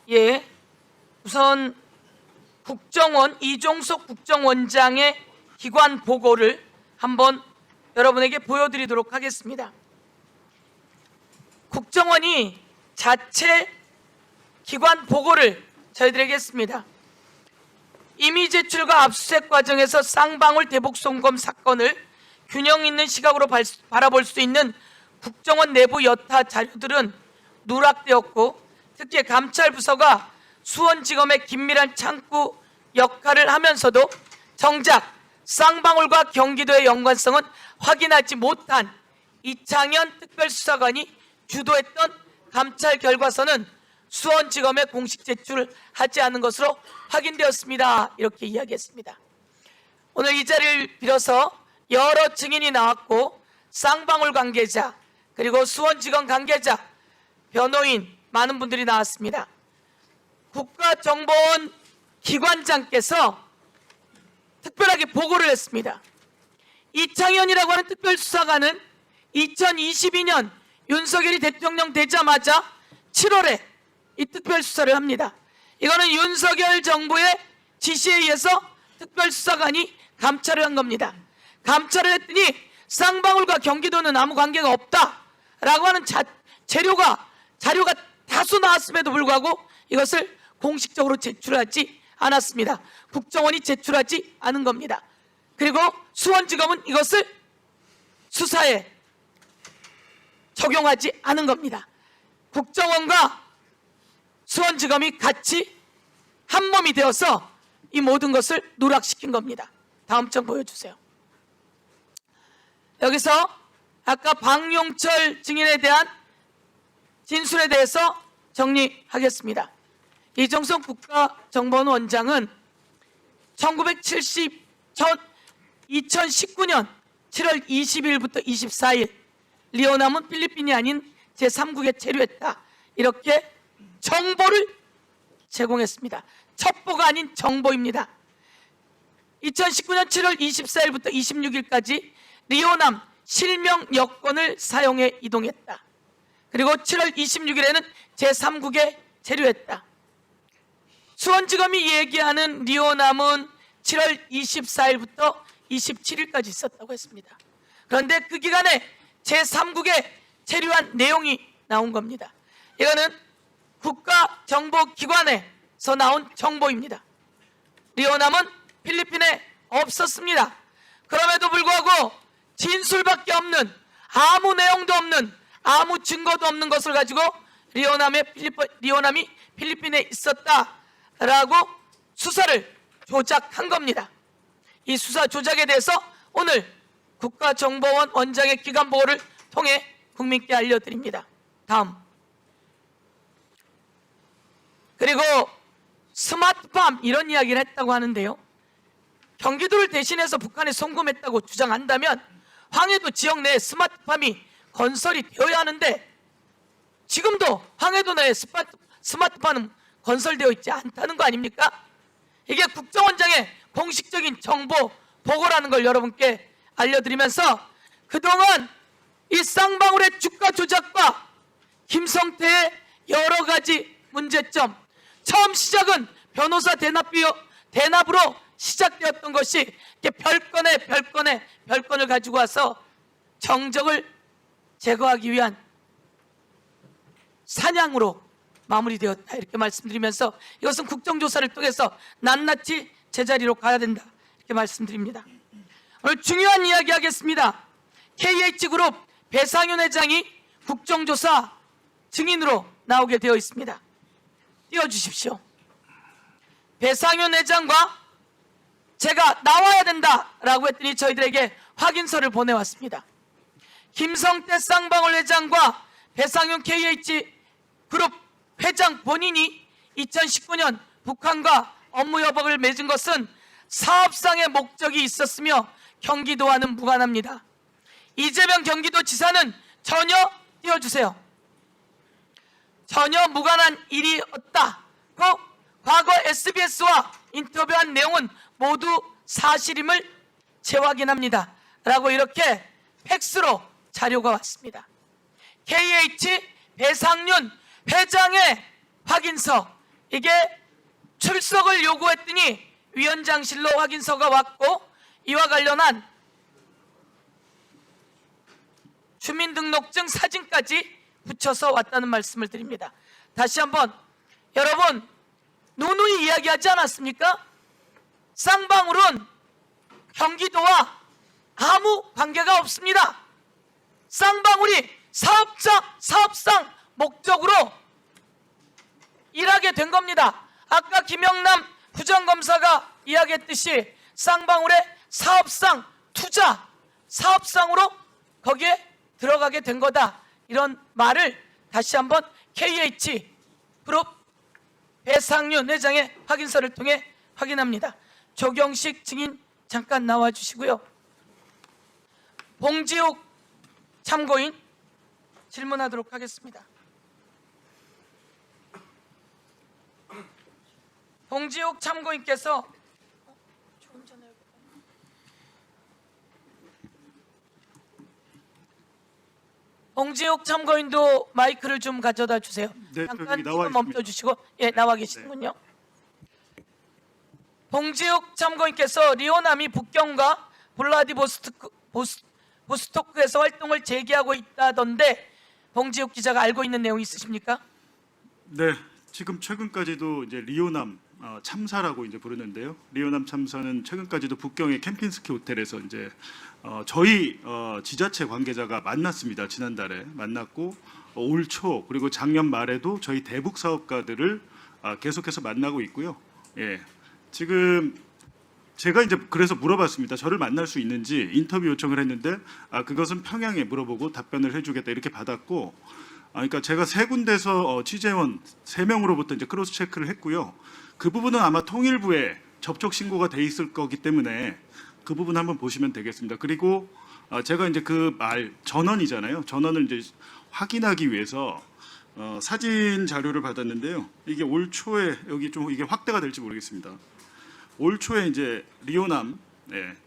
예, 우선 국정원 이종석 국정원장의 기관 보고를 한번 여러분에게 보여드리도록 하겠습니다. 국정원이 자체 기관 보고를 저희들에게 했습니다. 임의 제출과 압수수색 과정에서 쌍방울 대북 송금 사건을 균형 있는 시각으로 바라볼 수 있는 국정원 내부 여타 자료들은 누락되었고, 특히 감찰부서가 수원지검의 긴밀한 창구 역할을 하면서도 정작 쌍방울과 경기도의 연관성은 확인하지 못한 이창현 특별수사관이 주도했던 감찰 결과서는 수원지검에 공식 제출하지 않은 것으로 확인되었습니다. 이렇게 이야기했습니다. 오늘 이 자리를 빌어서 여러 증인이 나왔고, 쌍방울 관계자 그리고 수원지검 관계자, 변호인 많은 분들이 나왔습니다. 국가정보원 기관장께서 특별하게 보고를 했습니다. 이창현이라고 하는 특별수사관은 2022년 윤석열이 대통령 되자마자 7월에 이 특별수사를 합니다. 이거는 윤석열 정부의 지시에 의해서 특별수사관이 감찰을 한 겁니다. 감찰을 했더니 쌍방울과 경기도는 아무 관계가 없다라고 하는 자료가 다수 나왔음에도 불구하고 이것을 공식적으로 제출하지 않았습니다. 국정원이 제출하지 않은 겁니다. 그리고 수원지검은 이것을 수사에 적용하지 않은 겁니다. 국정원과 수원지검이 같이 한 몸이 되어서 이 모든 것을 누락시킨 겁니다. 다음 장 보여주세요. 여기서 아까 박용철 증인에 대한 진술에 대해서 정리하겠습니다. 이종석 국가정보원 원장은 2019년 7월 20일부터 24일 리오남은 필리핀이 아닌 제3국에 체류했다, 이렇게 정보를 제공했습니다. 첩보가 아닌 정보입니다. 2019년 7월 24일부터 26일까지 리오남 실명 여권을 사용해 이동했다. 그리고 7월 26일에는 제3국에 체류했다. 수원지검이 얘기하는 리오남은 7월 24일부터 27일까지 있었다고 했습니다. 그런데 그 기간에 제3국에 체류한 내용이 나온 겁니다. 이거는 국가정보기관에서 나온 정보입니다. 리오남은 필리핀에 없었습니다. 그럼에도 불구하고 진술밖에 없는, 아무 내용도 없는, 아무 증거도 없는 것을 가지고 리오남이 필리핀에 있었다라고 수사를 조작한 겁니다. 이 수사 조작에 대해서 오늘 국가정보원 원장의 기관 보고를 통해 국민께 알려드립니다. 다음. 그리고 스마트팜 이런 이야기를 했다고 하는데요. 경기도를 대신해서 북한에 송금했다고 주장한다면 황해도 지역 내에 스마트팜이 건설이 되어야 하는데 지금도 황해도 내에 스마트팜은 건설되어 있지 않다는 거 아닙니까? 이게 국정원장의 공식적인 정보 보고라는 걸 여러분께 알려드리면서, 그동안 이 쌍방울의 주가 조작과 김성태의 여러 가지 문제점, 처음 시작은 변호사 대납으로 시작되었던 것이 별건을 가지고 와서 정적을 제거하기 위한 사냥으로 마무리되었다, 이렇게 말씀드리면서 이것은 국정조사를 통해서 낱낱이 제자리로 가야 된다, 이렇게 말씀드립니다. 오늘 중요한 이야기 하겠습니다. KH그룹 배상윤 회장이 국정조사 증인으로 나오게 되어 있습니다. 띄워주십시오. 배상윤 회장과 제가 나와야 된다라고 했더니 저희들에게 확인서를 보내왔습니다. 김성태 쌍방울 회장과 배상윤 KH그룹 회장 본인이 2019년 북한과 업무 협약을 맺은 것은 사업상의 목적이 있었으며 경기도와는 무관합니다. 이재명 경기도지사는 전혀, 띄워주세요, 전혀 무관한 일이었다고 과거 SBS와 인터뷰한 내용은 모두 사실임을 재확인합니다 라고 이렇게 팩스로 자료가 왔습니다. KH 배상윤 회장의 확인서, 이게 출석을 요구했더니 위원장실로 확인서가 왔고 이와 관련한 주민등록증 사진까지 붙여서 왔다는 말씀을 드립니다. 다시 한번 여러분 누누이 이야기하지 않았습니까? 쌍방울은 경기도와 아무 관계가 없습니다. 쌍방울이 사업상 목적으로 일하게 된 겁니다. 아까 김영남 부장검사가 이야기했듯이 쌍방울의 사업상 투자, 사업상으로 거기에 들어가게 된 거다. 이런 말을 다시 한번 KH 그룹 배상윤 회장의 확인서를 통해 확인합니다. 조경식 증인 잠깐 나와 주시고요. 봉지욱 참고인 질문하도록 하겠습니다. 봉지욱 참고인께서 봉지욱 참고인도 마이크를 좀 가져다 주세요. 네, 잠깐 나와 멈춰 주시고 예, 나와 계시는군요. 봉지욱 참고인께서 리오남이 북경과 보스토크에서 활동을 재개하고 있다던데 봉지욱 기자가 알고 있는 내용이 있으십니까? 네, 지금 최근까지도 이제 리오남 참사라고 이제 부르는데요. 리오남 참사는 최근까지도 북경의 캠핑스키 호텔에서 이제 저희 지자체 관계자가 만났습니다. 지난달에 만났고 올 초 그리고 작년 말에도 저희 대북 사업가들을 계속해서 만나고 있고요. 예, 지금 제가 이제 그래서 물어봤습니다. 저를 만날 수 있는지 인터뷰 요청을 했는데 그것은 평양에 물어보고 답변을 해주겠다 이렇게 받았고, 그러니까 제가 세 군데서 취재원 3명으로부터 이제 크로스 체크를 했고요. 그 부분은 아마 통일부에 접촉 신고가 돼 있을 거기 때문에 그 부분 한번 보시면 되겠습니다. 그리고 제가 이제 그 말 전원이잖아요. 전원을 이제 확인하기 위해서 사진 자료를 받았는데요. 이게 올 초에 여기 좀 이게 확대가 될지 모르겠습니다. 올 초에 이제 리오남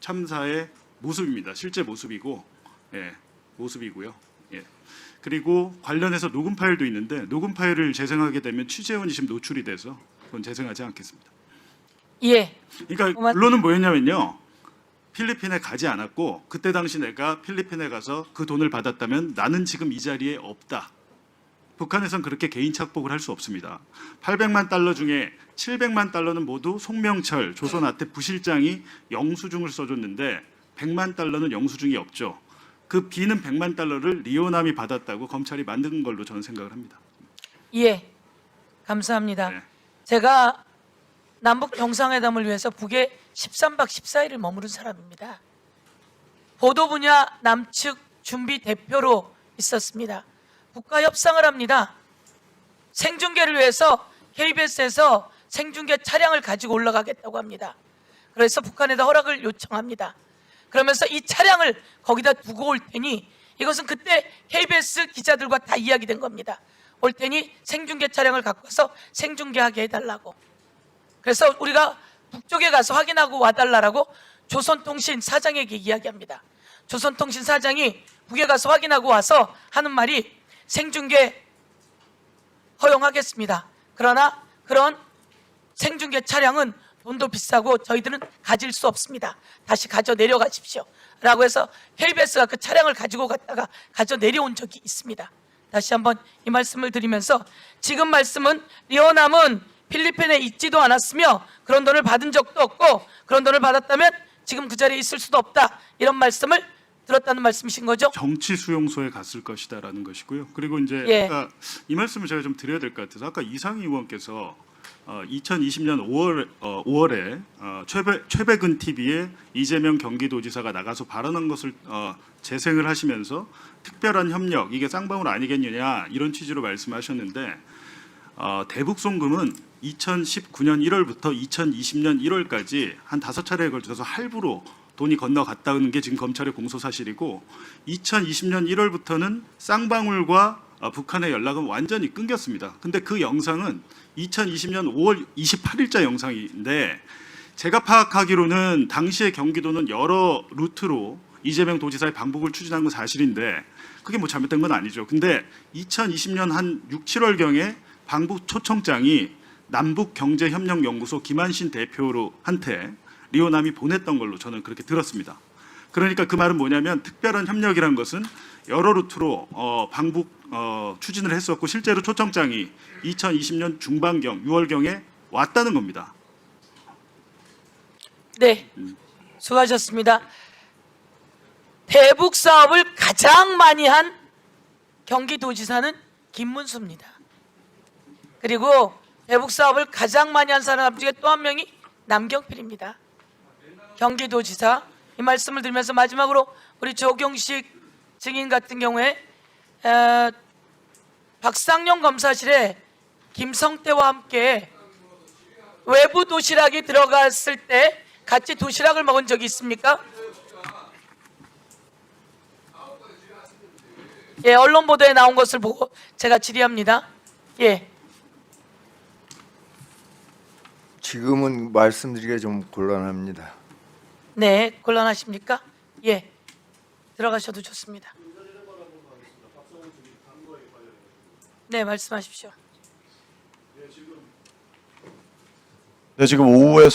참사의 모습입니다. 실제 모습이고, 모습이고요. 예. 그리고 관련해서 녹음 파일도 있는데 녹음 파일을 재생하게 되면 취재원이 지금 노출이 돼서 그건 재생하지 않겠습니다. 예. 그러니까 결론은 뭐였냐면요. 필리핀에 가지 않았고 그때 당시 내가 필리핀에 가서 그 돈을 받았다면 나는 지금 이 자리에 없다. 북한에선 그렇게 개인 착복을 할 수 없습니다. 800만 달러 중에 700만 달러는 모두 송명철 조선아태 부실장이 영수증을 써줬는데 100만 달러는 영수증이 없죠. 그 비는 100만 달러를 리오남이 받았다고 검찰이 만든 걸로 저는 생각을 합니다. 예, 감사합니다. 네. 제가 남북 정상회담을 위해서 북에 13박 14일을 머무른 사람입니다. 보도 분야 남측 준비 대표로 있었습니다. 북과 협상을 합니다. 생중계를 위해서 KBS에서 생중계 차량을 가지고 올라가겠다고 합니다. 그래서 북한에다 허락을 요청합니다. 그러면서 이 차량을 거기다 두고 올 테니 이것은 그때 KBS 기자들과 다 이야기된 겁니다. 올 테니 생중계 차량을 갖고 와서 생중계하게 해달라고. 그래서 우리가 북쪽에 가서 확인하고 와달라고 조선통신 사장에게 이야기합니다. 조선통신 사장이 북에 가서 확인하고 와서 하는 말이 생중계 허용하겠습니다. 그러나 그런 생중계 차량은 돈도 비싸고 저희들은 가질 수 없습니다. 다시 가져 내려가십시오. 라고 해서 KBS가 그 차량을 가지고 갔다가 가져 내려온 적이 있습니다. 다시 한번 이 말씀을 드리면서 지금 말씀은 리오남은 필리핀에 있지도 않았으며 그런 돈을 받은 적도 없고 그런 돈을 받았다면 지금 그 자리에 있을 수도 없다. 이런 말씀을 들었다는 말씀이신 거죠? 정치 수용소에 갔을 것이다라는 것이고요. 그리고 이제 예. 아까 이 말씀을 제가 좀 드려야 될 것 같아서 아까 이상희 의원께서 2020년 5월에 최백은 TV에 이재명 경기도지사가 나가서 발언한 것을 재생을 하시면서 특별한 협력 이게 쌍방울 아니겠느냐 이런 취지로 말씀하셨는데 대북송금은 2019년 1월부터 2020년 1월까지 한 5차례에 걸쳐서 할부로 돈이 건너갔다는 게 지금 검찰의 공소 사실이고 2020년 1월부터는 쌍방울과 북한의 연락은 완전히 끊겼습니다. 근데 그 영상은 2020년 5월 28일자 영상인데 제가 파악하기로는 당시의 경기도는 여러 루트로 이재명 도지사의 방북을 추진한 건 사실인데 그게 뭐 잘못된 건 아니죠. 근데 2020년 한 6, 7월경에 방북 초청장이 남북경제협력연구소 김한신 대표한테 리오남이 보냈던 걸로 저는 그렇게 들었습니다. 그러니까 그 말은 뭐냐면 특별한 협력이라는 것은 여러 루트로 방북 추진을 했었고 실제로 초청장이 2020년 중반경 6월경에 왔다는 겁니다. 네, 수고하셨습니다. 대북 사업을 가장 많이 한 경기도지사는 김문수입니다. 그리고 대북 사업을 가장 많이 한 사람 중에 또 한 명이 남경필입니다. 경기도지사. 이 말씀을 드리면서 마지막으로 우리 조경식 증인 같은 경우에 박상용 검사실에 김성태와 함께 외부 도시락이 들어갔을 때 같이 도시락을 먹은 적이 있습니까? 예, 언론 보도에 나온 것을 보고 제가 질의합니다. 예, 지금은 말씀드리기가 좀 곤란합니다. 네, 곤란하십니까? 예, 들어가셔도 좋습니다. 네, 말씀하십시오. 네, 지금 오후에